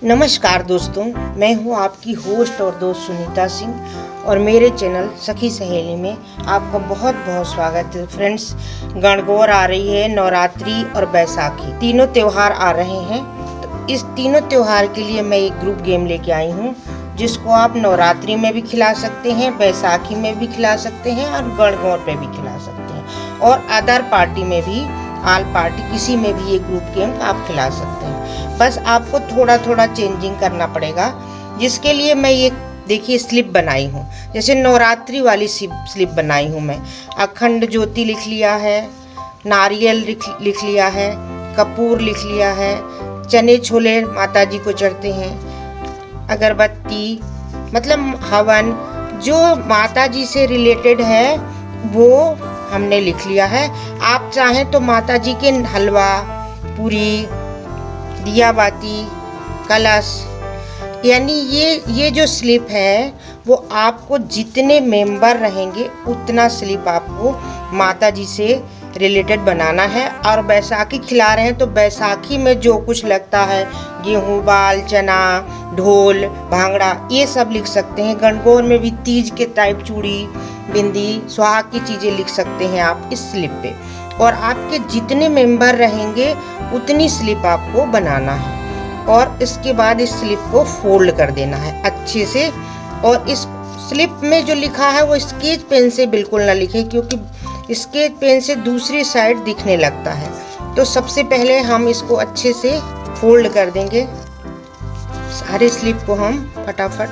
नमस्कार दोस्तों, मैं हूं आपकी होस्ट और दोस्त सुनीता सिंह और मेरे चैनल सखी सहेली में आपका बहुत बहुत स्वागत है। फ्रेंड्स, गणगौर आ रही है, नवरात्रि और बैसाखी तीनों त्यौहार आ रहे हैं। तो इस तीनों त्यौहार के लिए मैं एक ग्रुप गेम लेके आई हूं, जिसको आप नवरात्रि में भी खिला सकते हैं, बैसाखी में भी खिला सकते हैं और गणगौर पे भी खिला सकते हैं, और अदर पार्टी में भी, आल पार्टी किसी में भी ये ग्रुप गेम आप खिला सकते हैं। बस आपको थोड़ा थोड़ा चेंजिंग करना पड़ेगा, जिसके लिए मैं ये देखिए स्लिप बनाई हूँ। जैसे नवरात्रि वाली स्लिप बनाई हूँ मैं। अखंड ज्योति लिख लिया है, नारियल लिख लिया है, कपूर लिख लिया है, चने छोले माता जी को चढ़ते हैं, अगरबत्ती मतलब हवन जो माता जी से रिलेटेड है वो हमने लिख लिया है। आप चाहें तो माता जी के हलवा, पूरी, दिया बाती, कलश, यानी ये जो स्लिप है वो आपको जितने मेंबर रहेंगे उतना स्लिप आपको माता जी से रिलेटेड बनाना है। और बैसाखी खिला रहे हैं तो बैसाखी में जो कुछ लगता है, गेहूँ, बाल, चना, ढोल, भांगड़ा, ये सब लिख सकते हैं। गणगौर में भी तीज के टाइप चूड़ी, बिंदी, सुहाग की चीज़ें लिख सकते हैं आप इस स्लिप पे। और आपके जितने मेंबर रहेंगे उतनी स्लिप आपको बनाना है, और इसके बाद इस स्लिप को फोल्ड कर देना है अच्छे से। और इस स्लिप में जो लिखा है वो स्केच पेन से बिल्कुल ना लिखें, क्योंकि स्केच पेन से दूसरी साइड दिखने लगता है। तो सबसे पहले हम इसको अच्छे से फोल्ड कर देंगे। सारे स्लिप को हम फटाफट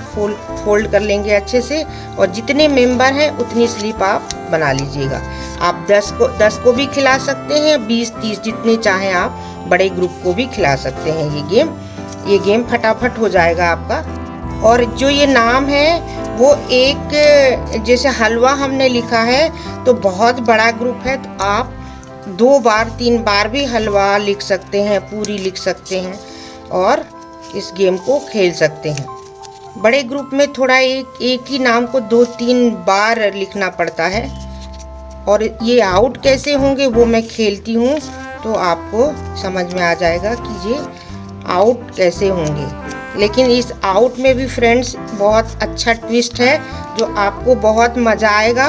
फोल्ड कर लेंगे अच्छे से, और जितने मेंबर हैं उतनी स्लिप आप बना लीजिएगा। आप 10 को भी खिला सकते हैं, 20-30 जितने चाहें आप बड़े ग्रुप को भी खिला सकते हैं। ये गेम फटाफट हो जाएगा आपका। और जो ये नाम है वो एक, जैसे हलवा हमने लिखा है तो बहुत बड़ा ग्रुप है तो आप 2 बार 3 बार भी हलवा लिख सकते हैं, पूरी लिख सकते हैं और इस गेम को खेल सकते हैं। बड़े ग्रुप में थोड़ा एक ही नाम को 2-3 बार लिखना पड़ता है। और ये आउट कैसे होंगे वो मैं खेलती हूँ तो आपको समझ में आ जाएगा कि ये आउट कैसे होंगे। लेकिन इस आउट में भी फ्रेंड्स बहुत अच्छा ट्विस्ट है जो आपको बहुत मज़ा आएगा।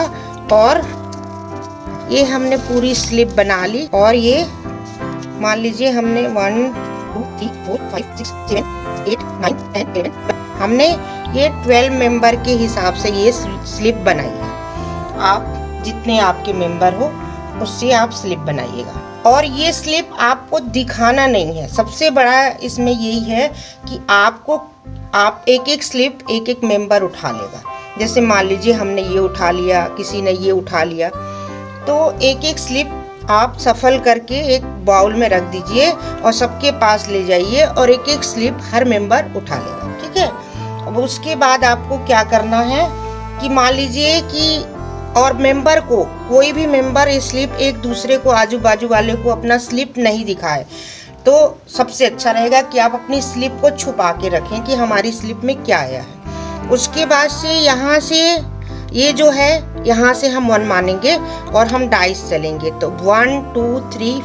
और ये हमने पूरी स्लिप बना ली, और ये मान लीजिए हमने 1 2 3 4 5 6 7 8 9 10 11 हमने ये 12 मेंबर के हिसाब से ये स्लिप बनाई है। आप जितने आपके मेंबर हो उससे आप स्लिप बनाइएगा। और ये स्लिप आपको दिखाना नहीं है। सबसे बड़ा इसमें यही है कि आप एक स्लिप एक मेंबर उठा लेगा। जैसे मान लीजिए हमने ये उठा लिया, किसी ने ये उठा लिया, तो एक स्लिप आप सफल करके एक बाउल में रख दीजिए और सबके पास ले जाइए, और एक स्लिप हर मेंबर उठा लेगा। ठीक है। अब उसके बाद आपको क्या करना है कि मान लीजिए कि और मेंबर को, कोई भी मेंबर ये स्लिप एक दूसरे को, आजू बाजू वाले को अपना स्लिप नहीं दिखाए, तो सबसे अच्छा रहेगा कि आप अपनी स्लिप को छुपा के रखें कि हमारी स्लिप में क्या आया है। उसके बाद से यहाँ से ये जो है, यहाँ से हम 1 मानेंगे और हम डाइस चलेंगे। तो 1 2 3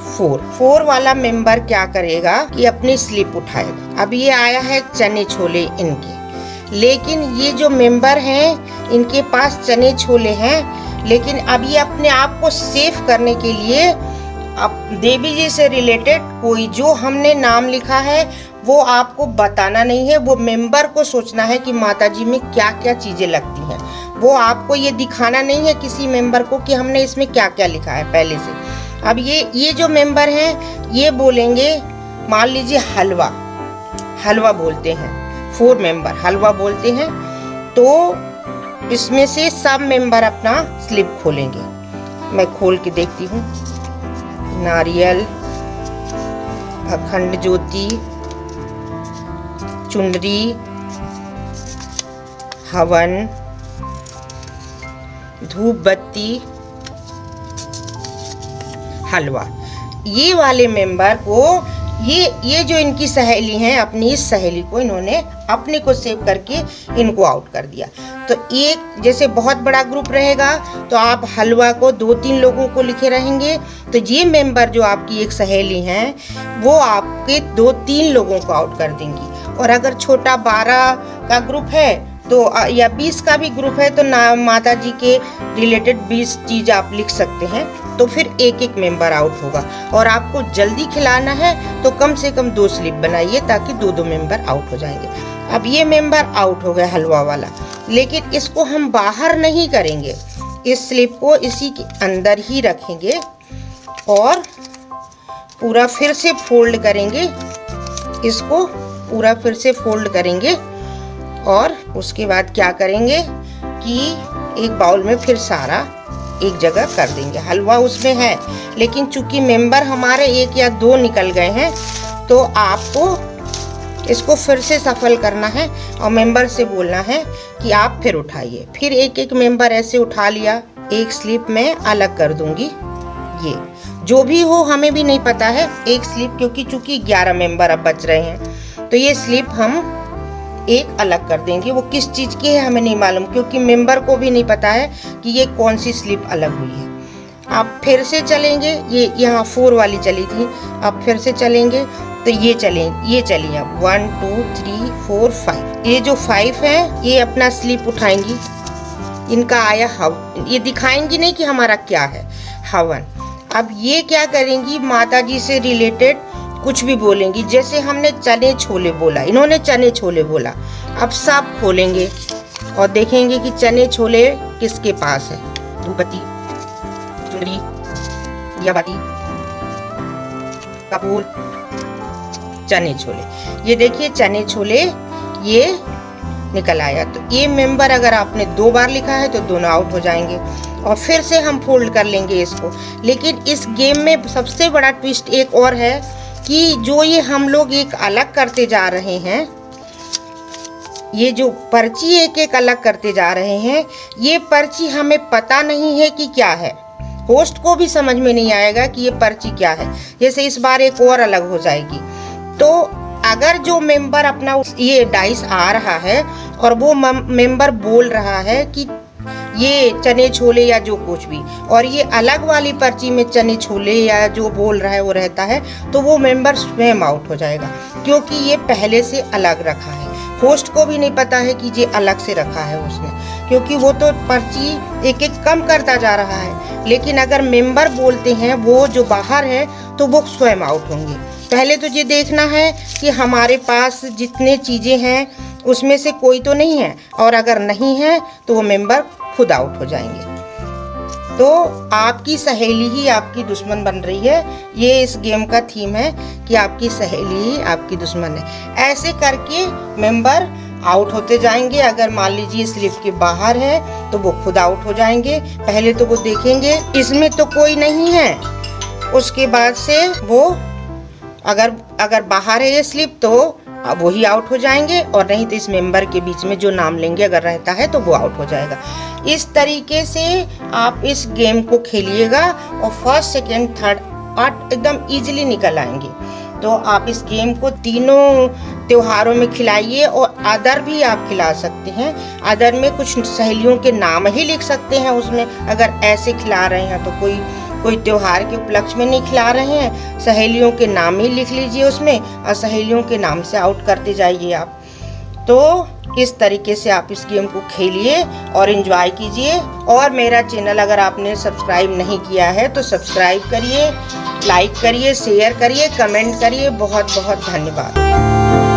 4 वाला मेंबर क्या करेगा कि अपनी स्लिप उठाएगा। अब ये आया है चने छोले इनके, लेकिन ये जो मेंबर हैं इनके पास चने छोले हैं, लेकिन अब ये अपने आप को सेफ करने के लिए अब देवी जी से रिलेटेड कोई जो हमने नाम लिखा है वो आपको बताना नहीं है। वो मेंबर को सोचना है कि माता जी में क्या क्या चीज़ें लगती हैं। वो आपको ये दिखाना नहीं है किसी मेंबर को कि हमने इसमें क्या क्या लिखा है पहले से। अब ये जो मेंबर हैं ये बोलेंगे, मान लीजिए हलवा बोलते हैं, 4 मेंबर हलवा बोलते हैं, तो इसमें से सब मेंबर अपना स्लिप खोलेंगे। मैं खोल के देखती हूँ। नारियल, अखंड ज्योति, चुनरी, हवन, धूप बत्ती, हलवा। ये वाले मेंबर को, ये जो इनकी सहेली हैं, अपनी इस सहेली को इन्होंने अपने को सेव करके इनको आउट कर दिया। तो एक जैसे बहुत बड़ा ग्रुप रहेगा तो आप हलवा को 2-3 लोगों को लिखे रहेंगे, तो ये मेंबर जो आपकी एक सहेली हैं वो आपके 2-3 लोगों को आउट कर देंगी। और अगर छोटा 12 का ग्रुप है तो या 20 का भी ग्रुप है तो ना माता जी के रिलेटेड 20 चीज आप लिख सकते हैं, तो फिर एक एक मेंबर आउट होगा। और आपको जल्दी खिलाना है तो कम से कम 2 स्लिप बनाइए ताकि 2 मेंबर आउट हो जाएंगे। अब ये मेंबर आउट हो गया हलवा वाला, लेकिन इसको हम बाहर नहीं करेंगे, इस स्लिप को इसी के अंदर ही रखेंगे और पूरा फिर से फोल्ड करेंगे, इसको पूरा फिर से फोल्ड करेंगे और उसके बाद क्या करेंगे कि एक बाउल में फिर सारा एक जगह कर देंगे। हलवा उसमें है, लेकिन चूंकि मेंबर हमारे 1 या 2 निकल गए हैं तो आपको इसको फिर से सफल करना है और मेंबर से बोलना है कि आप फिर उठाइए। फिर एक एक मेंबर ऐसे उठा लिया, एक स्लिप में अलग कर दूंगी। ये जो भी हो हमें भी नहीं पता है, एक स्लिप, क्योंकि चूंकि 11 मेंबर अब बच रहे हैं तो ये स्लिप हम एक अलग कर देंगे। वो किस चीज की है हमें नहीं मालूम, क्योंकि मेंबर को भी नहीं पता है कि ये कौन सी स्लिप अलग हुई है। आप फिर से चलेंगे, ये यहाँ 4 वाली चली थी, अब फिर से चलेंगे तो ये चलिए अब 1 2 3 4 5, ये जो 5 है ये अपना स्लिप उठाएंगी, इनका आया हव, ये दिखाएंगी नहीं कि हमारा क्या है, हवन। अब ये क्या करेंगी, माता जी से रिलेटेड कुछ भी बोलेंगी। जैसे हमने चने छोले बोला, इन्होंने चने छोले बोला, अब सब खोलेंगे और देखेंगे कि चने छोले किसके पास है। धूपबत्ती, चुनरी, दियाबाती, कपूर, चने छोले। ये देखिए चने छोले ये निकल आया। तो ये मेंबर अगर आपने 2 बार लिखा है तो दोनों आउट हो जाएंगे और फिर से हम फोल्ड कर लेंगे इसको। लेकिन इस गेम में सबसे बड़ा ट्विस्ट एक और है कि जो ये हम लोग एक अलग करते जा रहे हैं, ये जो पर्ची एक एक अलग करते जा रहे हैं, ये पर्ची हमें पता नहीं है कि क्या है। होस्ट को भी समझ में नहीं आएगा कि ये पर्ची क्या है। जैसे इस बार एक और अलग हो जाएगी, तो अगर जो मेंबर अपना ये डाइस आ रहा है और वो मेंबर बोल रहा है कि ये चने छोले या जो कुछ भी, और ये अलग वाली पर्ची में चने छोले या जो बोल रहा है वो रहता है, तो वो मेंबर स्वयं आउट हो जाएगा, क्योंकि ये पहले से अलग रखा है। होस्ट को भी नहीं पता है कि ये अलग से रखा है उसने, क्योंकि वो तो पर्ची एक एक कम करता जा रहा है। लेकिन अगर मेंबर बोलते हैं वो जो बाहर है तो वो स्वयं आउट होंगे। पहले तो ये देखना है कि हमारे पास जितने चीज़ें हैं उसमें से कोई तो नहीं है, और अगर नहीं है तो वो मेंबर खुद आउट हो जाएंगे। तो आपकी सहेली ही आपकी दुश्मन बन रही है, ये इस गेम का थीम है कि आपकी सहेली ही आपकी दुश्मन है। ऐसे करके मेंबर आउट होते जाएंगे। अगर मान लीजिए स्लिप के बाहर है तो वो खुद आउट हो जाएंगे। पहले तो वो देखेंगे इसमें तो कोई नहीं है, उसके बाद से वो अगर बाहर है ये स्लिप तो अब वही आउट हो जाएंगे, और नहीं तो इस मेंबर के बीच में जो नाम लेंगे अगर रहता है तो वो आउट हो जाएगा। इस तरीके से आप इस गेम को खेलिएगा और फर्स्ट सेकेंड थर्ड 8 एकदम इजीली निकल आएंगे। तो आप इस गेम को तीनों त्योहारों में खिलाइए, और अदर भी आप खिला सकते हैं। अदर में कुछ सहेलियों के नाम ही लिख सकते हैं उसमें, अगर ऐसे खिला रहे हैं तो कोई त्योहार के उपलक्ष्य में नहीं खिला रहे हैं, सहेलियों के नाम ही लिख लीजिए उसमें और सहेलियों के नाम से आउट करते जाइए आप। तो इस तरीके से आप इस गेम को खेलिए और एंजॉय कीजिए। और मेरा चैनल अगर आपने सब्सक्राइब नहीं किया है तो सब्सक्राइब करिए, लाइक करिए, शेयर करिए, कमेंट करिए। बहुत बहुत धन्यवाद।